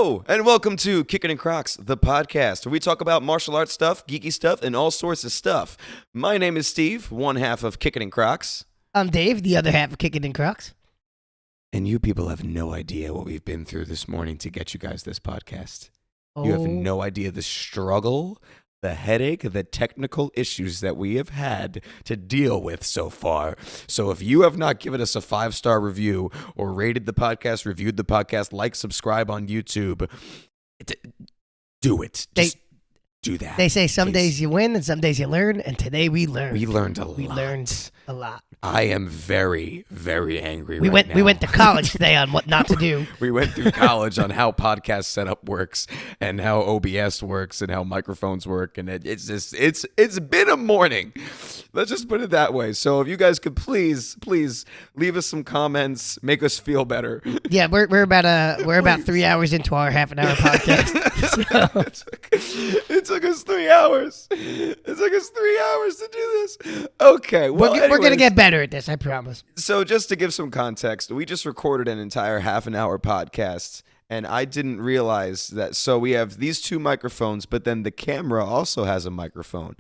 Hello, and welcome to Kickin and Crocs, the podcast, where we talk about martial arts stuff, geeky stuff, and all sorts of stuff. My name is Steve, one half of Kickin and Crocs. I'm Dave, the other half of Kickin and Crocs. And you people have no idea what we've been through this morning to get you guys this podcast. You have no idea the struggle, the headache, the technical issues that we have had to deal with so far. So if you have not given us a 5-star review or rated the podcast, reviewed the podcast, like, subscribe on YouTube, do it. Just do that. They say some please. days you win and some days you learn, and today we learned. We learned a lot. We learned a lot. I am very, very angry We right now. We went to college today on what not to do. We went through college on how podcast setup works and how OBS works and how microphones work, and it's been a morning. Let's just put it that way. So if you guys could please leave us some comments, make us feel better. Yeah, we're about 3 hours into our half-an-hour podcast. So. It took us 3 hours. It took us 3 hours to do this. Okay, well, we're gonna get better at this, I promise. So just to give some context, we just recorded an entire half-an-hour podcast, and I didn't realize that. So we have these two microphones, but then the camera also has a microphone.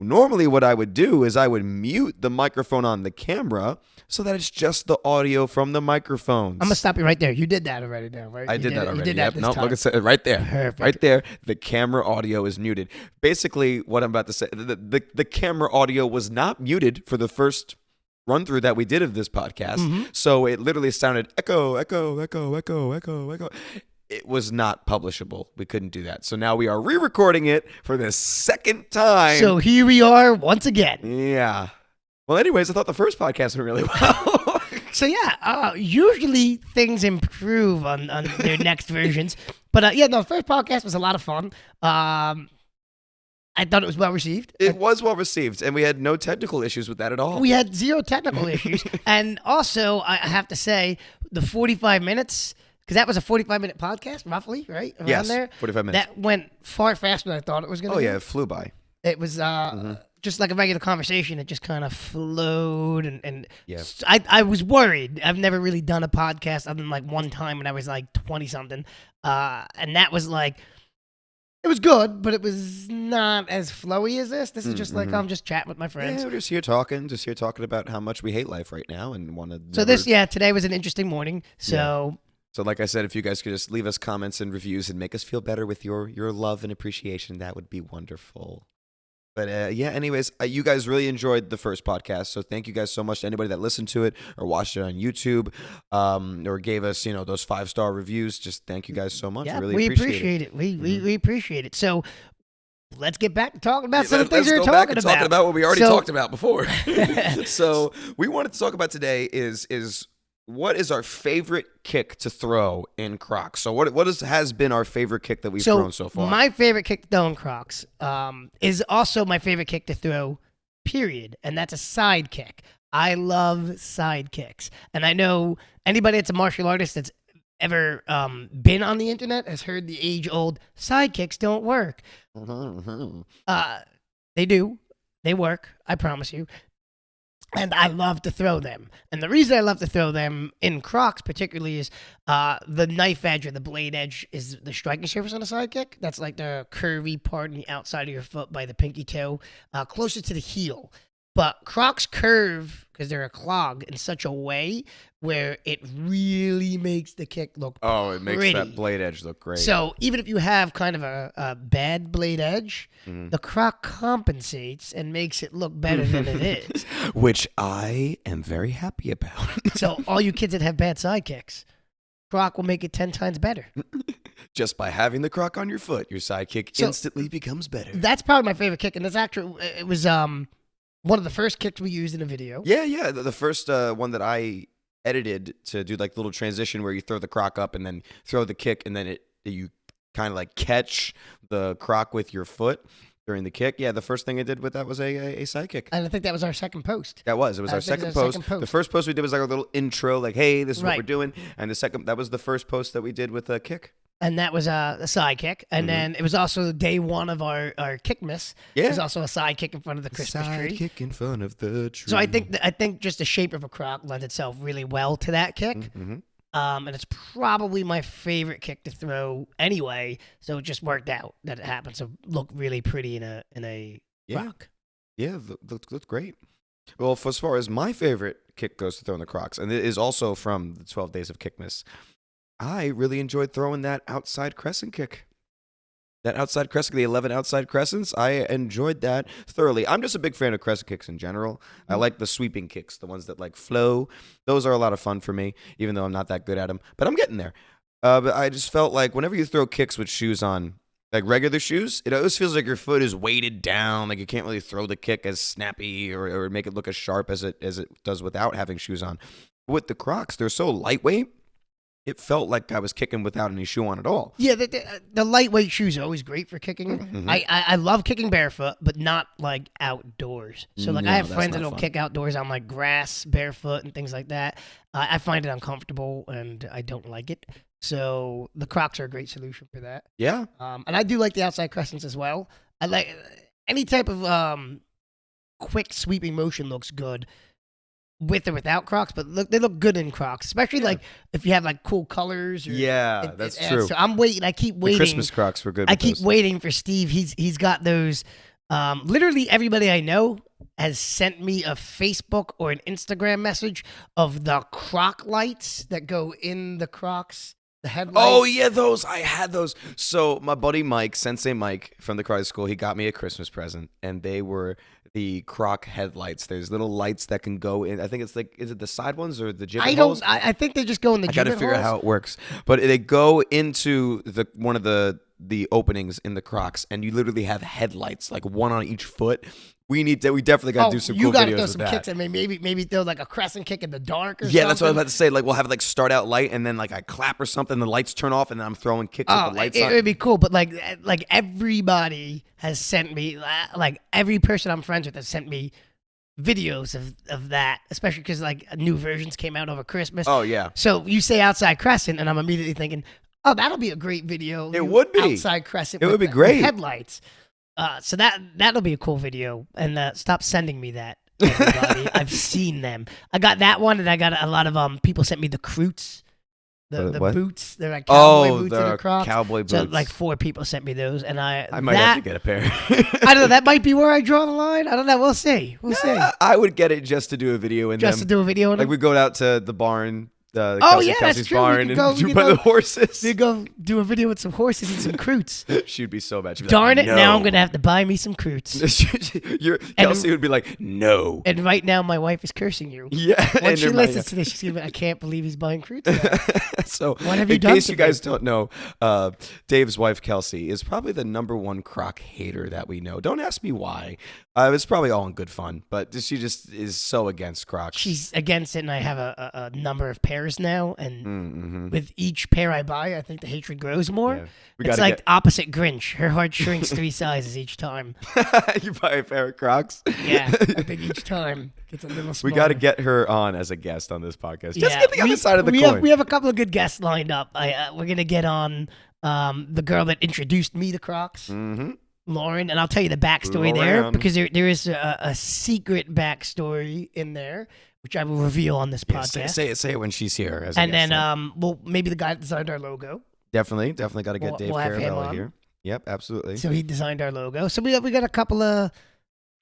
Normally what I would do is I would mute the microphone on the camera so that it's just the audio from the microphones. I'm going to stop you right there. You did that already now, right? I did that already. You did that this time. Look at it right there. Perfect. Right there. The camera audio is muted. Basically, what I'm about to say, the camera audio was not muted for the first run through that we did of this podcast. Mm-hmm. So it literally sounded echo, echo, echo, echo, echo, echo. It was not publishable. We couldn't do that. So now we are re-recording it for the second time. So here we are once again. Yeah. Well, anyways, I thought the first podcast went really well. So yeah, usually things improve on their next versions. But the first podcast was a lot of fun. I thought it was well received. It was well received, and we had no technical issues with that at all. We had zero technical issues. And also, I have to say, the 45 minutes... Because that was a 45-minute podcast, roughly, right? Around there. 45 minutes. That went far faster than I thought it was going to. Oh, yeah, it flew by. It was just like a regular conversation. It just kind of flowed. And yeah. I was worried. I've never really done a podcast other than like one time when I was like 20-something. And that was like, it was good, but it was not as flowy as this. This is just like I'm just chatting with my friends. Yeah, we're just here talking about how much we hate life right now and want to. So today was an interesting morning. So. Yeah. So like I said, if you guys could just leave us comments and reviews and make us feel better with your love and appreciation, that would be wonderful. But anyways, you guys really enjoyed the first podcast. So thank you guys so much to anybody that listened to it or watched it on YouTube or gave us, those 5-star reviews. Just thank you guys so much. Yeah, I really we appreciate it. We appreciate it. So let's get back to talking about some of the things we were talking about. Talking about what we already talked about before. So we wanted to talk about today is what is our favorite kick to throw in Crocs? So what has been our favorite kick that we've thrown so far? My favorite kick to throw in Crocs is also my favorite kick to throw, period. And that's a side kick. I love side kicks. And I know anybody that's a martial artist that's ever been on the internet has heard the age-old side kicks don't work. They do. They work. I promise you. And I love to throw them. And the reason I love to throw them in Crocs particularly is the knife edge or the blade edge is the striking surface on a side kick. That's like the curvy part on the outside of your foot by the pinky toe, closer to the heel. But Crocs curve, because they're a clog, in such a way where it really makes the kick look pretty. Oh, it makes that blade edge look great. So even if you have kind of a bad blade edge, the Croc compensates and makes it look better than it is. Which I am very happy about. So all you kids that have bad side kicks, Croc will make it 10 times better. Just by having the Croc on your foot, your side kick instantly becomes better. That's probably my favorite kick, and that's actually, it was one of the first kicks we used in a video. Yeah. The first one that I edited to do like little transition where you throw the Croc up and then throw the kick, and then you kind of like catch the Croc with your foot during the kick. Yeah, the first thing I did with that was a side kick. And I think that was our second post. It was our second post. The first post we did was like a little intro, like, hey, this is what we're doing. And that was the first post that we did with a kick. And that was a side kick. And then it was also day one of our kick miss. Yeah. It was also a side kick in front of the Christmas tree. Side kick in front of the tree. So I think just the shape of a Croc lends itself really well to that kick. And it's probably my favorite kick to throw anyway. So it just worked out that it happened to look really pretty in a Yeah. Croc. Yeah, looked great. Well, as far as my favorite kick goes to throw in the Crocs, and it is also from the 12 Days of Kickmas, I really enjoyed throwing that outside crescent kick. That outside crescent, the 11 outside crescents, I enjoyed that thoroughly. I'm just a big fan of crescent kicks in general. I like the sweeping kicks, the ones that like flow. Those are a lot of fun for me, even though I'm not that good at them. But I'm getting there. But I just felt like whenever you throw kicks with shoes on, like regular shoes, it always feels like your foot is weighted down. Like you can't really throw the kick as snappy or make it look as sharp as it does without having shoes on. With the Crocs, they're so lightweight. It felt like I was kicking without any shoe on at all. Yeah, the lightweight shoes are always great for kicking. Mm-hmm. I love kicking barefoot, but not like outdoors. So like No, I have that's friends not that'll fun. kick outdoors on like grass, barefoot, and things like that. I find it uncomfortable and I don't like it. So the Crocs are a great solution for that. Yeah. And I do like the outside crescents as well. I like any type of quick sweeping motion looks good with or without Crocs, but they look good in Crocs, especially like if you have like cool colors. Or, Yeah, that's true. So I'm waiting. I keep The waiting. Christmas Crocs were good. I with keep those. waiting for Steve. He's got those. Literally everybody I know has sent me a Facebook or an Instagram message of the Croc lights that go in the Crocs. The headlights. Oh yeah, those I had those. So my buddy Mike, Sensei Mike from the karate school, he got me a Christmas present, and they were the Croc headlights. There's little lights that can go in. I think it's like, is it the side ones or the gibbet holes? I think they just go in the. I got to gibbet figure out holes. how it works, but they go into one of the openings in the Crocs, and you literally have headlights, like one on each foot. We definitely got to do some you cool gotta videos throw with some that. kicks and maybe throw like a crescent kick in the dark or Yeah, something. that's what I was about to say. Like we'll have it like start out light, and then like I clap or something, the lights turn off, and then I'm throwing kicks with Oh, the lights it on. would be cool, but like everybody has sent me, like every person I'm friends with has sent me videos of that, especially because like new versions came out over Christmas. Oh yeah, So you say outside crescent, and I'm immediately thinking, oh, that'll be a great video. It would be. outside crescent. It with would be the great. headlights. So that'll be a cool video, and stop sending me that. Everybody, I've seen them. I got that one, and I got a lot of people sent me the Croots, the what? boots. They're like cowboy boots the and the Crocs. cowboy boots. So like 4 people sent me those, and I might have to get a pair. I don't know. That might be where I draw the line. I don't know. We'll see. We'll see. I would get it just to do a video in Just them. to do a video on Like them. we go out to the barn, the Oh, yeah, that's Kelsey's true. We barn, could and go- we do could by go- the horses. We go do a video with some horses and some Croots. She'd be so bad. She'd be Darn like, it! Now I'm "No." gonna have to buy me some Croots. Kelsey would be like, no. And right now, my wife is cursing you. Yeah. Once and she in my- listens to this, she's gonna be, I can't believe he's buying Croots now. So, What have you in done case to you guys me? don't know, Dave's wife, Kelsey, is probably the #1 Croc hater that we know. Don't ask me why. It's probably all in good fun, but she just is so against Crocs. She's against it, and I have a number of pairs now, and Mm-hmm. with each pair I buy, I think the hatred grows more. Yeah. We It's gotta like opposite Grinch. Her heart shrinks 3 sizes each time. you buy a pair of Crocs. Yeah, I think each time gets a little smaller. We got to get her on as a guest on this podcast. Just Yeah, get the other side of the we coin. we have a couple of good guests lined up. We're gonna get on the girl that introduced me to Crocs, Mm-hmm. Lauren, and I'll tell you the backstory there Lauren. because there is a secret backstory in there, which I will reveal on this Yeah, podcast. say it when she's here. As a And guest. then well, maybe the guy that designed our logo. definitely got to get we'll Dave have him Caravella on. here. Yep, absolutely. So he designed our logo. So we got a couple of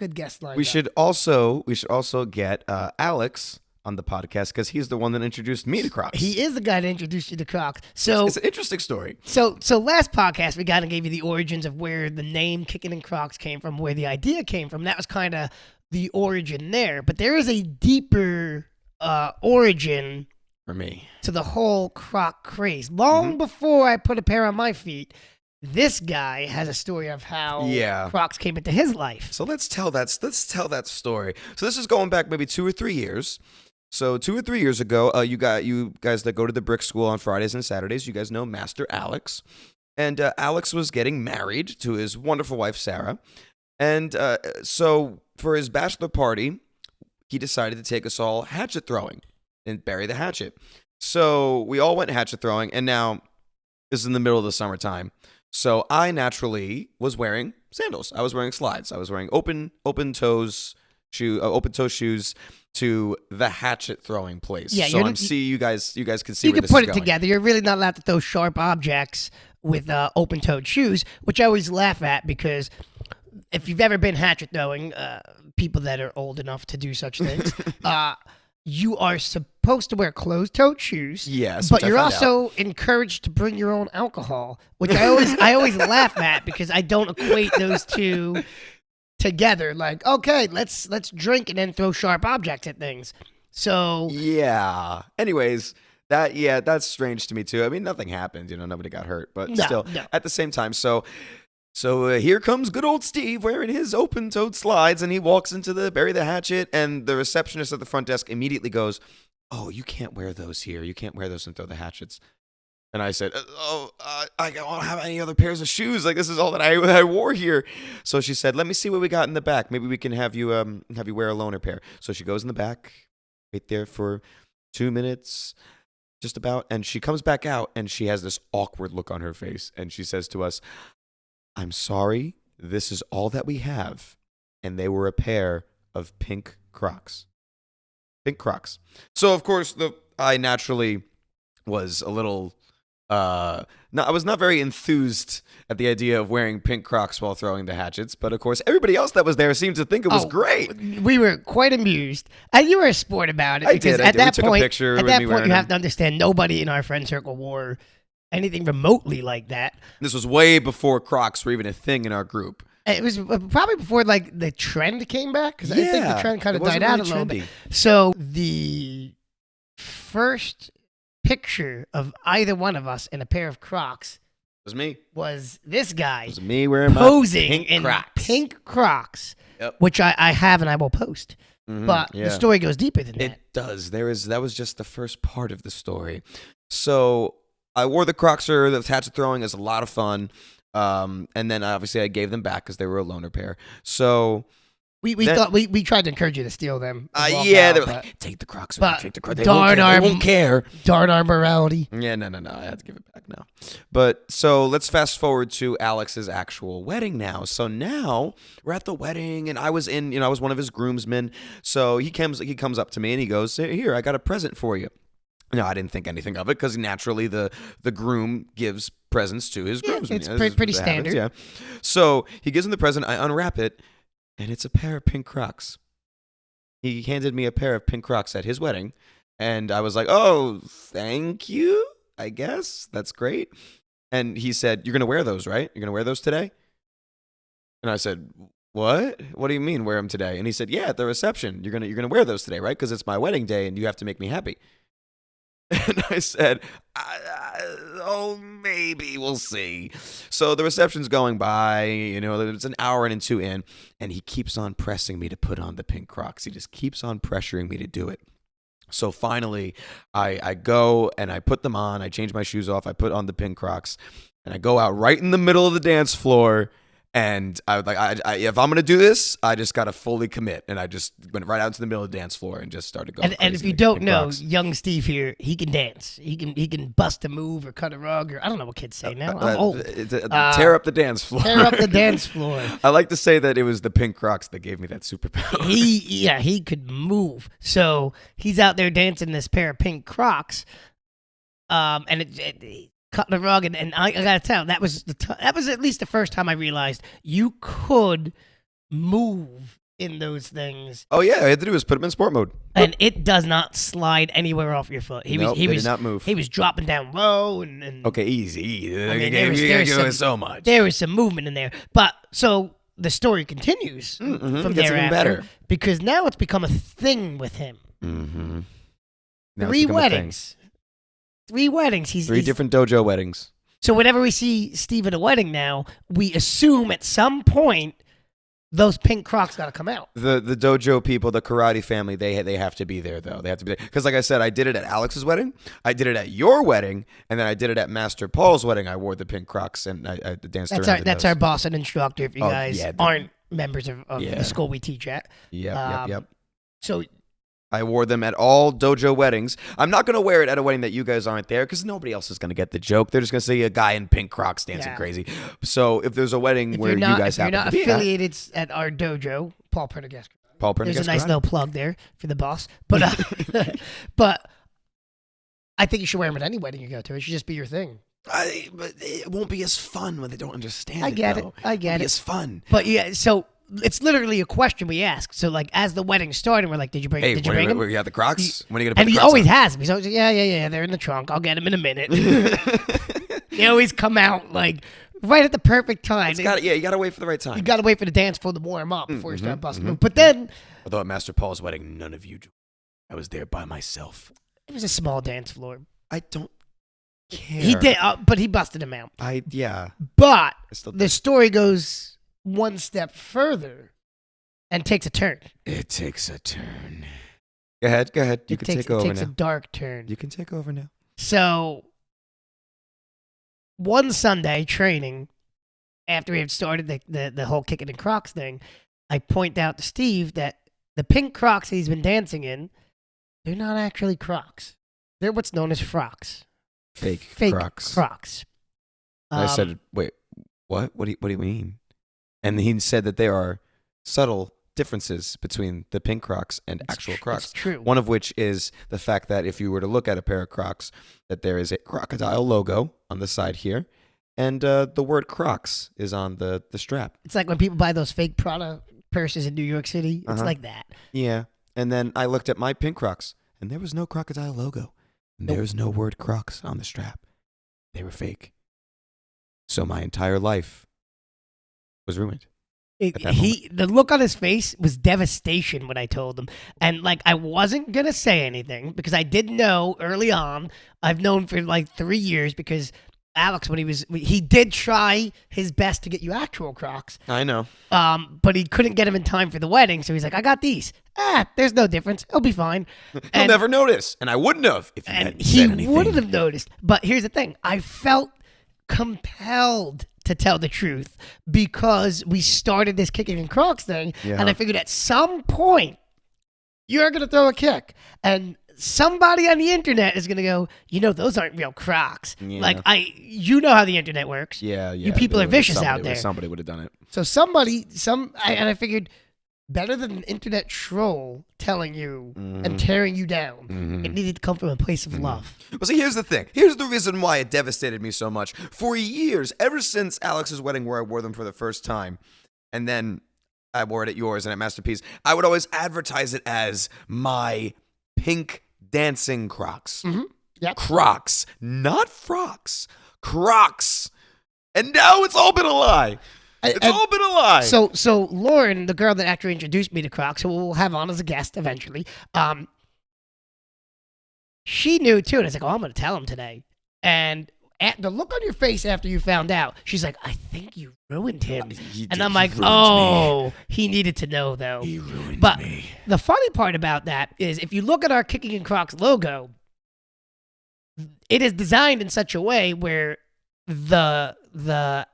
good guests lined We up. should also get Alex on the podcast because he's the one that introduced me to Crocs. He is the guy that introduced you to Crocs. So It's an interesting story. So last podcast we kind of gave you the origins of where the name Kickin and Crocs came from, where the idea came from. That was kind of the origin there. But there is a deeper origin For me. to the whole Croc craze. Long before I put a pair on my feet, this guy has a story of how Yeah. Crocs came into his life. So let's tell that story. So this is going back maybe 2 or 3 years. So 2 or 3 years ago, you guys that go to the brick school on Fridays and Saturdays, you guys know Master Alex. And Alex was getting married to his wonderful wife, Sarah. And so for his bachelor party, he decided to take us all hatchet throwing and bury the hatchet. So we all went hatchet throwing, and now this is in the middle of the summertime. So I naturally was wearing sandals. I was wearing slides. I was wearing open toes open-toe shoes to the hatchet throwing place. Yeah, so you guys can see you where can this put is it going. together. You're really not allowed to throw sharp objects with open-toed shoes, which I always laugh at because if you've ever been hatchet throwing, people that are old enough to do such things, you are supposed to wear closed-toed shoes. Yes, but you're also encouraged to bring your own alcohol, which I always laugh at because I don't equate those two together. Like, okay, let's drink and then throw sharp objects at things. So yeah. Anyways, that's strange to me too. I mean, nothing happened. Nobody got hurt, but still, at the same time, so here comes good old Steve wearing his open-toed slides, and he walks into the bury the hatchet, and the receptionist at the front desk immediately goes, "Oh, you can't wear those here. You can't wear those and throw the hatchets." And I said, I don't have any other pairs of shoes. Like, this is all that I wore here. So she said, "Let me see what we got in the back. Maybe we can have you wear a loaner pair." So she goes in the back, right there for 2 minutes, just about, and she comes back out, and she has this awkward look on her face, and she says to us, "I'm sorry, this is all that we have." And they were a pair of pink Crocs. Pink Crocs. So, of course, I naturally was a little, I was not very enthused at the idea of wearing pink Crocs while throwing the hatchets. But, of course, everybody else that was there seemed to think it was great. We were quite amused. And you were a sport about it. I did. At that we took point, a picture at with that me point, wearing you have them. to understand nobody in our friend circle wore anything remotely like that. This was way before Crocs were even a thing in our group. It was probably before like the trend came back because I think the trend kind of died out a little bit. So the first picture of either one of us in a pair of Crocs was this guy. It was me wearing posing my pink in Crocs. pink Crocs, Yep. which I have and I will post. But the story goes deeper than that. It does. That was just the first part of the story. So I wore the Crocs the hatchet throwing. Is a lot of fun. And then obviously I gave them back because they were a loaner pair. So we thought we tried to encourage you to steal them. They were like, "Take the Crocs, take the Crocs. They won't care. Darn our morality." Yeah, no. I had to give it back now. But so let's fast forward to Alex's actual wedding now. So now we're at the wedding, and I was I was one of his groomsmen. So he comes up to me and he goes, "Here, I got a present for you." No, I didn't think anything of it because naturally the groom gives presents to his groomsmen. It's pretty standard. Yeah. So he gives him the present. I unwrap it, and it's a pair of pink Crocs. He handed me a pair of pink Crocs at his wedding, and I was like, "Oh, thank you. I guess that's great." And he said, "You're gonna wear those, right? You're gonna wear those today?" And I said, "What? What do you mean wear them today?" And he said, "Yeah, at the reception. You're gonna wear those today, right? Because it's my wedding day, and you have to make me happy." And I said, "Oh, maybe we'll see." So the reception's going by, it's an hour and two in, and he keeps on pressing me to put on the pink Crocs. He just keeps on pressuring me to do it. So finally, I go and I put them on. I change my shoes off. I put on the pink Crocs, and I go out right in the middle of the dance floor. And I was like, if I'm going to do this, I just got to fully commit. And I just went right out into the middle of the dance floor and just started going crazy. And if you don't know, young Steve here, he can dance. He can bust a move or cut a rug or I don't know what kids say now. I'm old. Tear up the dance floor. Tear up the dance floor. I like to say that it was the pink Crocs that gave me that superpower. He could move. So he's out there dancing this pair of pink Crocs. And it cutting the rug, and I gotta tell, that was at least the first time I realized you could move in those things. Oh yeah, all I had to do was put them in sport mode, and it does not slide anywhere off your foot. He did not move. He was dropping down low, and okay, easy. I mean, there was so much. There was some movement in there, but so the story continues from there even better because now it's become a thing with him. Mm-hmm. 3 weddings. 3 weddings. He's 3 different dojo weddings. So whenever we see Steve at a wedding now, we assume at some point those pink Crocs got to come out. The dojo people, the karate family, they have to be there though. They have to be there because, like I said, I did it at Alex's wedding, I did it at your wedding, and then I did it at Master Paul's wedding. I wore the pink Crocs and I danced around. That's our boss and instructor. If you guys aren't members of the school we teach at. Yep. So I wore them at all dojo weddings. I'm not going to wear it at a wedding that you guys aren't there because nobody else is going to get the joke. They're just going to see a guy in pink Crocs dancing crazy. So if there's a wedding where you guys happen to be affiliated at our dojo, Paul Prendergast. Paul There's a Prendergast nice karate. little plug there for the boss. But but I think you should wear them at any wedding you go to. It should just be your thing. But it won't be as fun when they don't understand I get it. though. I get It'll be it. as fun. But yeah, so it's literally a question we ask. So like as the wedding started, we're like, did you bring him? We got the Crocs. When are you gonna put And the he Crocs always on? has them. He's always yeah. They're in the trunk. I'll get them in a minute. They always come out like right at the perfect time. You gotta wait for the right time. You got to wait for the dance floor to warm up before you start busting. mhm. But then Although at Master Paul's wedding, none of you joined. I was there by myself. it was a small dance floor. I don't care. He did, but he busted him out. Yeah. But I still the story goes one step further and takes a turn. It takes a turn. Go ahead. You can take over It takes now. a dark turn. You can take over now. So one Sunday training, after we had started the whole Kickin and Crocs thing, I point out to Steve that the pink Crocs he's been dancing in, they're not actually Crocs. They're what's known as frocks. Fake Crocs. Crocs. I said, wait, what? What do you mean? And he said that there are subtle differences between the pink Crocs and actual Crocs. It's true. One of which is the fact that if you were to look at a pair of Crocs, that there is a crocodile logo on the side here, and the word Crocs is on the strap. It's like when people buy those fake Prada purses in New York City. It's like that. Yeah. And then I looked at my pink Crocs, and there was no crocodile logo. And there was no word Crocs on the strap. They were fake. So my entire life was ruined. The look on his face was devastation when I told him. And like I wasn't going to say anything because I did know early on. I've known for like 3 years because Alex, when he did try his best to get you actual Crocs. I know. But he couldn't get them in time for the wedding. So he's like, I got these. There's no difference. He'll be fine. He'll never notice. And I wouldn't have if you hadn't said anything. He wouldn't have noticed. But here's the thing. I felt compelled to tell the truth because we started this Kickin and Crocs thing. Yeah. And I figured at some point, you're going to throw a kick. And somebody on the internet is going to go, those aren't real Crocs. Yeah. Like, you know how the internet works. Yeah. You people are vicious out there. Somebody would have done it. So I figured better than an internet troll telling you and tearing you down. It needed to come from a place of love. Well, see, here's the thing. Here's the reason why it devastated me so much. For years, ever since Alex's wedding where I wore them for the first time, and then I wore it at yours and at Masterpiece, I would always advertise it as my pink dancing Crocs. Yep. Crocs, not frocks. Crocs. And now it's all been a lie. It's all been a lie. So Lauren, the girl that actually introduced me to Crocs, who we'll have on as a guest eventually, she knew too, and I was like, I'm going to tell him today. And at the look on your face after you found out, she's like, I think you ruined him. And I'm like, he needed to know though. He ruined but me. The funny part about that is if you look at our Kickin and Crocs logo, it is designed in such a way where the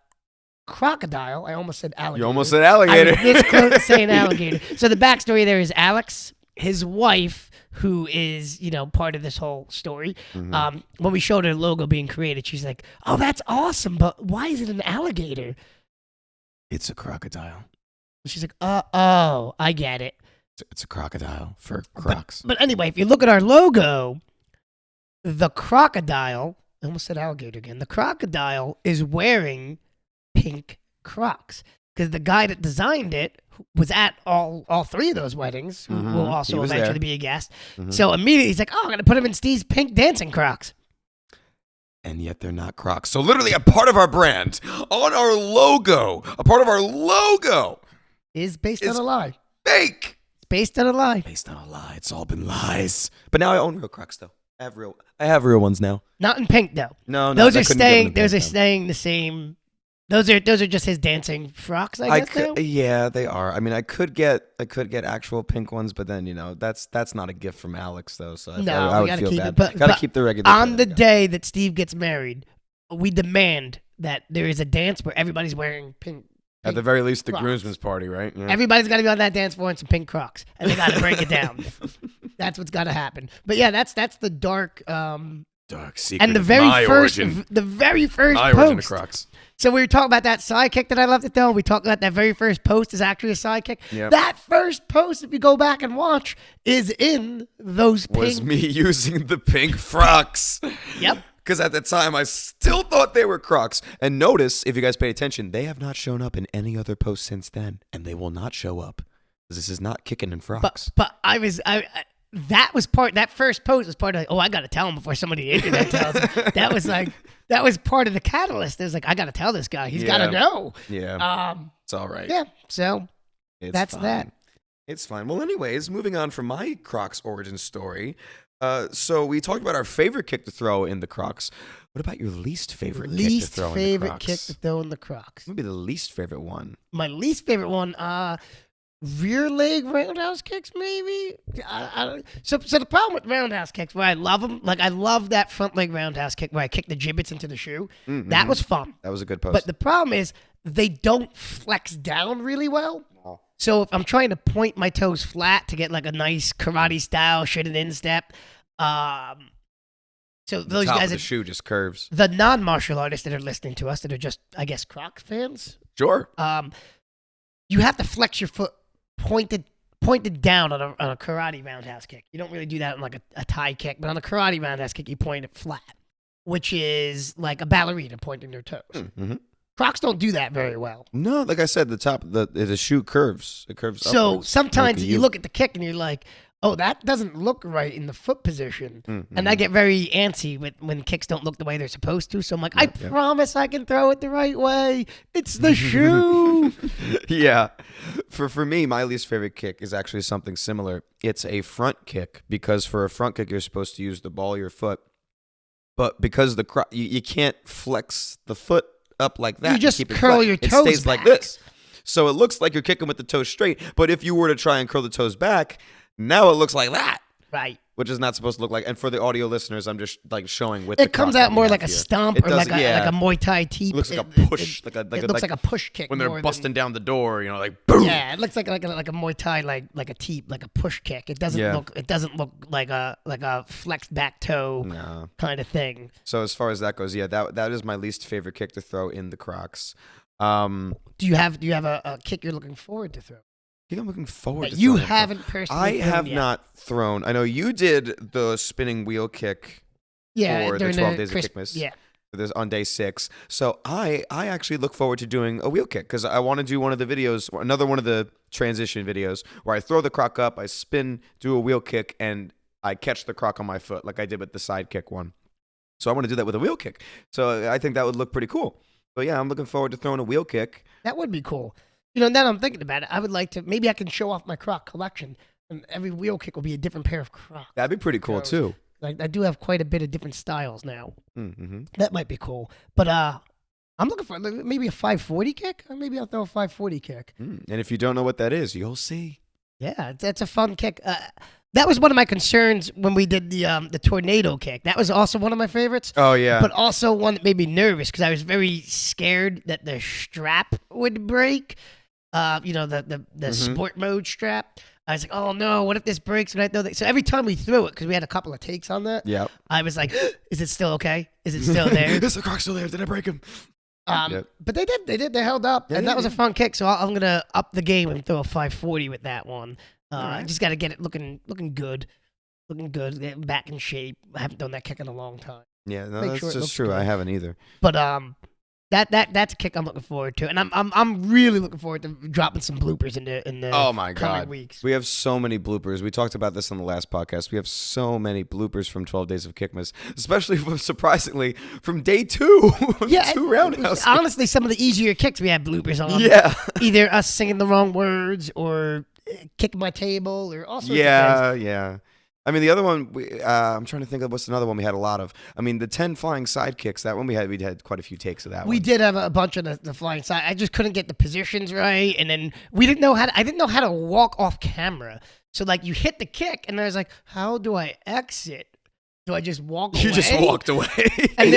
crocodile, I almost said alligator. You almost said alligator. I was this close to saying alligator. So the backstory there is Alex, his wife, who is, part of this whole story. When we showed her logo being created, she's like, oh, that's awesome, but why is it an alligator? It's a crocodile. She's like, oh, I get it. It's a crocodile for Crocs. But anyway, if you look at our logo, the crocodile, I almost said alligator again, the crocodile is wearing pink Crocs. Because the guy that designed it was at all three of those weddings, who will also eventually be a guest. So immediately he's like, oh, I'm going to put him in Steve's pink dancing Crocs. And yet they're not Crocs. So literally a part of our brand, on our logo, a part of our logo is based on a lie. Fake. It's based on a lie. Based on a lie. It's all been lies. But now I own real Crocs though. I have real ones now. Not in pink though. No, those are staying. Those are staying the same. Those are just his dancing frocks. I guess. Yeah, they are. I mean, I could get actual pink ones, but then that's not a gift from Alex though. So I would feel bad. Gotta keep the regular. On the day that Steve gets married, we demand that there is a dance where everybody's wearing pink. At the very least, the Crocs. groomsmen's party, right? Yeah. Everybody's got to be on that dance floor in some pink Crocs, and they got to break it down. That's what's got to happen. But yeah, that's the dark Dark secret. And the of very my first, origin. the very first My origin of post. Crocs. So we were talking about that sidekick that I love to throw. We talked about that very first post is actually a sidekick. Yep. That first post, if you go back and watch, is in those pink. Was me using the pink frocks. Yep. Because at the time, I still thought they were Crocs. And notice, if you guys paid attention, they have not shown up in any other post since then. And they will not show up. This is not Kickin' and Frocks. But that first post was part of, I got to tell him before somebody on the internet tells him. That was part of the catalyst. It was like, I got to tell this guy. He's got to know. Yeah. It's all right. Yeah. So that's fine. that. It's fine. Well, anyways, moving on from my Crocs origin story. So we talked about our favorite kick to throw in the Crocs. What about your least favorite kick to throw in the Crocs? Least favorite kick to throw in the Crocs. Maybe the least favorite one. My least favorite one, rear leg roundhouse kicks, maybe. So the problem with roundhouse kicks, where I love them, like I love that front leg roundhouse kick where I kick the gibbets into the shoe. Mm-hmm. That was fun. That was a good post. But the problem is they don't flex down really well. No. So if I'm trying to point my toes flat to get like a nice karate style shitted instep, so those top guys, of the shoe just curves. the non-martial artists that are listening to us that are just, I guess, Crocs fans. Sure. You have to flex your foot pointed down on a karate roundhouse kick. You don't really do that on like a Thai kick, but on a karate roundhouse kick, you point it flat, which is like a ballerina pointing their toes. Mm-hmm. Crocs don't do that very well. No, like I said, the shoe curves. It curves So upwards, sometimes like you look at the kick and you're like, oh, that doesn't look right in the foot position. Mm-hmm. And I get very antsy when kicks don't look the way they're supposed to. So I'm like, Yep. I promise I can throw it the right way. It's the shoe. Yeah. For me, my least favorite kick is actually something similar. It's a front kick, because for a front kick, you're supposed to use the ball of your foot. But because you can't flex the foot up like that. You just keep it curl flat. your It toes stays back. like this. So it looks like you're kicking with the toes straight. But if you were to try and curl the toes back, now it looks like that. Right. Which is not supposed to look like. And for the audio listeners, I'm just like showing with. It comes out more like a stomp or like yeah. a Muay Thai teep. It looks like a push, It looks like a push kick. when they're more busting than, down the door. Like boom. Yeah, it looks like a Muay Thai like a teep, like a push kick. It doesn't look like a flexed back toe No. kind of thing. So as far as that goes, yeah, that is my least favorite kick to throw in the Crocs. Do you have a kick you're looking forward to throw? I think I'm looking forward to You throwing a Croc. haven't personally. I have yet. not thrown. I know you did the spinning wheel kick for the during 12 days of Kickmas. Yeah. This on day 6. So I actually look forward to doing a wheel kick, because I want to do one of the videos, another one of the transition videos, where I throw the Croc up, I spin, do a wheel kick, and I catch the Croc on my foot like I did with the side kick one. So I want to do that with a wheel kick. So I think that would look pretty cool. But yeah, I'm looking forward to throwing a wheel kick. That would be cool. Now that I'm thinking about it, I would like to, maybe I can show off my Croc collection, and every wheel kick will be a different pair of Crocs. That'd be pretty cool too. Like I do have quite a bit of different styles now. Mm-hmm. That might be cool. But I'm looking for maybe a 540 kick, or maybe I'll throw a 540 kick. And if you don't know what that is, you'll see. Yeah, that's a fun kick. That was one of my concerns when we did the tornado kick. That was also one of my favorites. Oh yeah. But also one that made me nervous because I was very scared that the strap would break. The sport mode strap. I was like, oh no, what if this breaks? And I know that. So every time we threw it, because we had a couple of takes on that, Yep. I was like, is it still okay? Is it still there? Is the Croc still there? Did I break him? Yep. But they did. They held up, and that was a fun kick. So I'm gonna up the game and throw a 540 with that one. I just got to get it looking good, get back in shape. I haven't done that kick in a long time. Yeah, no, Make that's sure it just looks true. good. I haven't either. But that's a kick I'm looking forward to, and I'm really looking forward to dropping some bloopers in the Oh my coming God. weeks. We have so many bloopers. We talked about this on the last podcast. We have so many bloopers from 12 Days of Kickmas, especially surprisingly from day 2. Yeah, 2 roundhouse. honestly, some of the easier kicks we had bloopers on. Yeah. Either us singing the wrong words or kicking my table or all sorts of things. Yeah. I mean, the other one, I'm trying to think of what's another one we had a lot of. I mean, the 10 flying side kicks, that one we had quite a few takes of that one. We did have a bunch of the flying side. I just couldn't get the positions right, and then I didn't know how to walk off camera. So like you hit the kick, and I was like, how do I exit? Do I just walk away? You just walked away. And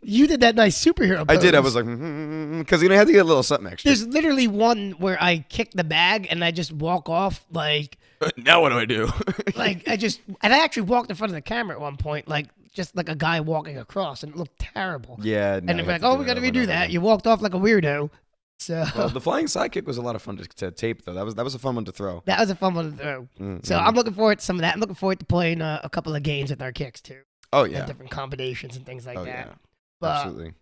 you did that nice superhero pose. I did. I was like, because you had to get a little something extra. There's literally one where I kick the bag, and I just walk off like. Now what do I do? And I actually walked in front of the camera at one point, like just like a guy walking across, and it looked terrible. Yeah. And they're like, "Oh, we got to redo that." You walked off like a weirdo. So well, the flying sidekick was a lot of fun to tape, though. That was a fun one to throw. that was a fun one to throw. So I'm looking forward to some of that. I'm looking forward to playing a couple of games with our kicks too. Oh yeah, different combinations and things like that. Yeah. But Absolutely.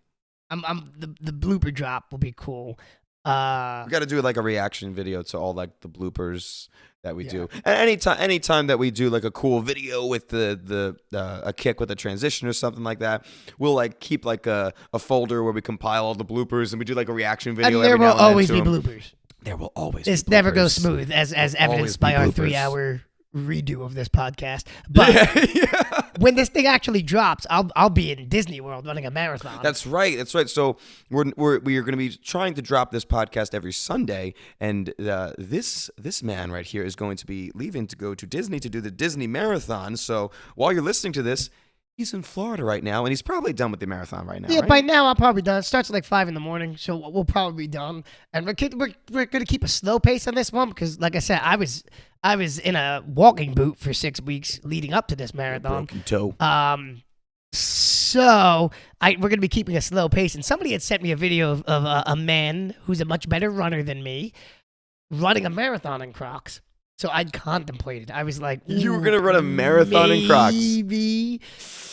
The blooper drop will be cool. We got to do like a reaction video to all like the bloopers that we do. And anytime that we do like a cool video with a kick with a transition or something like that, we'll like keep like a folder where we compile all the bloopers and we do like a reaction video. And there will always be bloopers. There will always. This be bloopers. never goes smooth, as evidenced by our 3-hour redo of this podcast. But when this thing actually drops, I'll be in Disney World running a marathon. That's right. So we are going to be trying to drop this podcast every Sunday, and this man right here is going to be leaving to go to Disney to do the Disney Marathon. So while you're listening to this, he's in Florida right now, and he's probably done with the marathon right now. Yeah, right? By now I'm probably done. It starts at like 5 a.m, so we'll probably be done. And we're going to keep a slow pace on this one because, like I said, I was in a walking boot for 6 weeks leading up to this marathon. Broken toe. So we're going to be keeping a slow pace. And somebody had sent me a video of a man who's a much better runner than me running a marathon in Crocs. So I'd contemplated. I was like, you were going to run a marathon in Crocs. Maybe.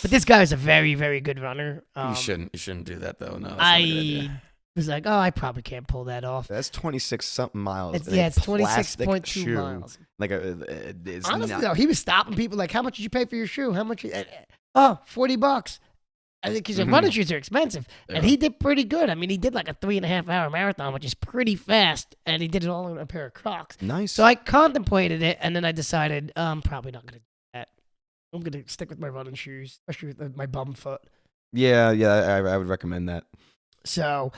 But this guy is a very, very good runner. You shouldn't do that, though. No, I was like, I probably can't pull that off. That's 26-something miles. It's 26.2 miles. Like it's honestly, though, he was stopping people like, how much did you pay for your shoe? How much? Oh, $40. I think because running shoes are expensive. Yeah. And he did pretty good. I mean, he did like a 3.5-hour marathon, which is pretty fast. And he did it all in a pair of Crocs. Nice. So I contemplated it, and then I decided I'm probably not going to do that. I'm going to stick with my running shoes, especially with my bum foot. Yeah, I would recommend that. So,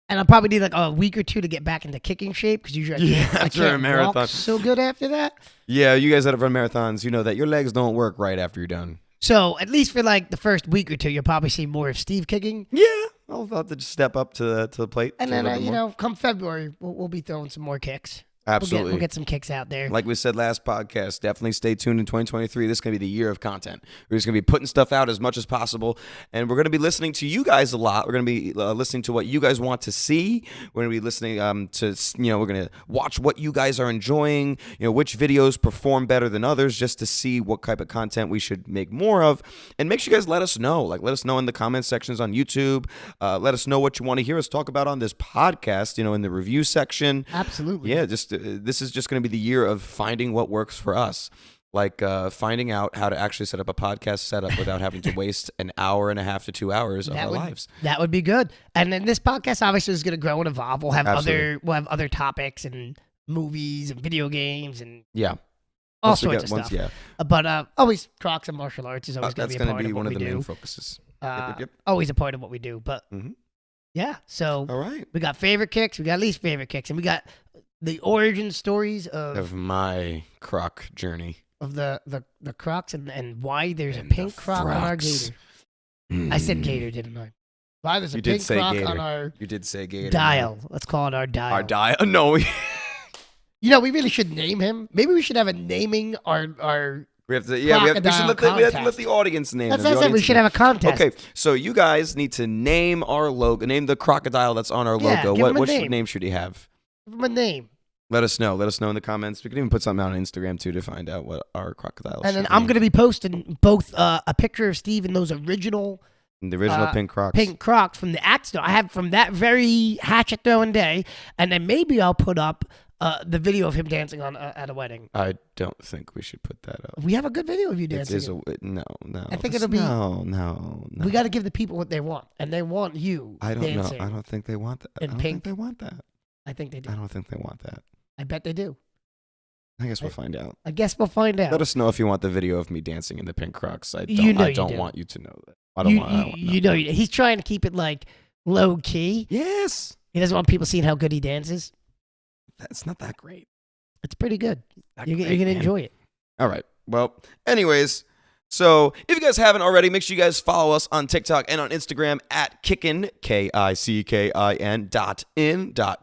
and I'll probably need like a week or two to get back into kicking shape because usually I can't a marathon. walk so good after that. Yeah, you guys that have run marathons, you know that your legs don't work right after you're done. So at least for like the first week or two, you'll probably see more of Steve kicking. Yeah, I'll have to just step up to the plate. And then, come February, we'll be throwing some more kicks. Absolutely. We'll get some kicks out there. Like we said last podcast, definitely stay tuned in 2023. This is going to be the year of content. We're just going to be putting stuff out as much as possible. And we're going to be listening to you guys a lot. We're going to be listening to what you guys want to see. We're going to be listening we're going to watch what you guys are enjoying, which videos perform better than others just to see what type of content we should make more of. And make sure you guys let us know. Let us know in the comment sections on YouTube. Let us know what you want to hear us talk about on this podcast, in the review section. Absolutely. Yeah, this is just going to be the year of finding what works for us. Like finding out how to actually set up a podcast setup without having to waste an hour and a half to 2 hours of our lives. That would be good. And then this podcast obviously is going to grow and evolve. We'll have other topics and movies and video games and all sorts of stuff. Yeah. But always Crocs and martial arts is always going to be a part of what we do. That's going to be one of the main focuses. Yep. Always a part of what we do. But yeah, so all right. We got favorite kicks, we got least favorite kicks, and we got the origin stories of my Croc journey. Of the Crocs and why there's a pink Croc on our gator. I said gator, didn't I? Why there's a pink Croc on our You did say gator. Dial. Let's call it our dial. Our dial? No. We really should name him. Maybe we should have a naming our we have to let the audience name him. That's what I said. We should have a contest. Okay, so you guys need to name our logo. Name the crocodile that's on our logo. What name should he have? Give him a name. Let us know. Let us know in the comments. We can even put something out on Instagram, too, to find out what our crocodiles And then I'm going to be posting both a picture of Steve and those original... The original pink Crocs. Pink Crocs from the axe store. I have from that very hatchet throwing day. And then maybe I'll put up the video of him dancing at a wedding. I don't think we should put that up. We have a good video of you dancing. No. I think it'll be... No. We got to give the people what they want. And they want you dancing. I don't think they want that. In pink. Think they want that. I think they do. I don't think they want that. I bet they do. I guess we'll find out. Let us know if you want the video of me dancing in the pink Crocs. I don't want you to know that. I don't want. He's trying to keep it like low key. Yes. He doesn't want people seeing how good he dances. That's not that great. It's pretty good. You're gonna enjoy it. All right. Well, anyways, So if you guys haven't already, make sure you guys follow us on TikTok and on Instagram at Kickin, Kickin.Crocs,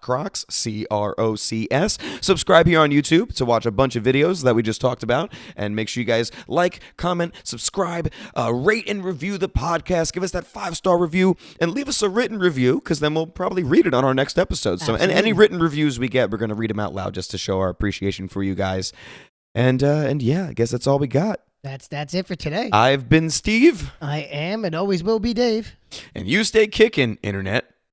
Crocs. Subscribe here on YouTube to watch a bunch of videos that we just talked about. And make sure you guys like, comment, subscribe, rate and review the podcast. Give us that 5-star review and leave us a written review because then we'll probably read it on our next episode. So and any written reviews we get, we're going to read them out loud just to show our appreciation for you guys. And yeah, I guess that's all we got. That's it for today. I've been Steve. I am and always will be Dave. And you stay kicking, Internet.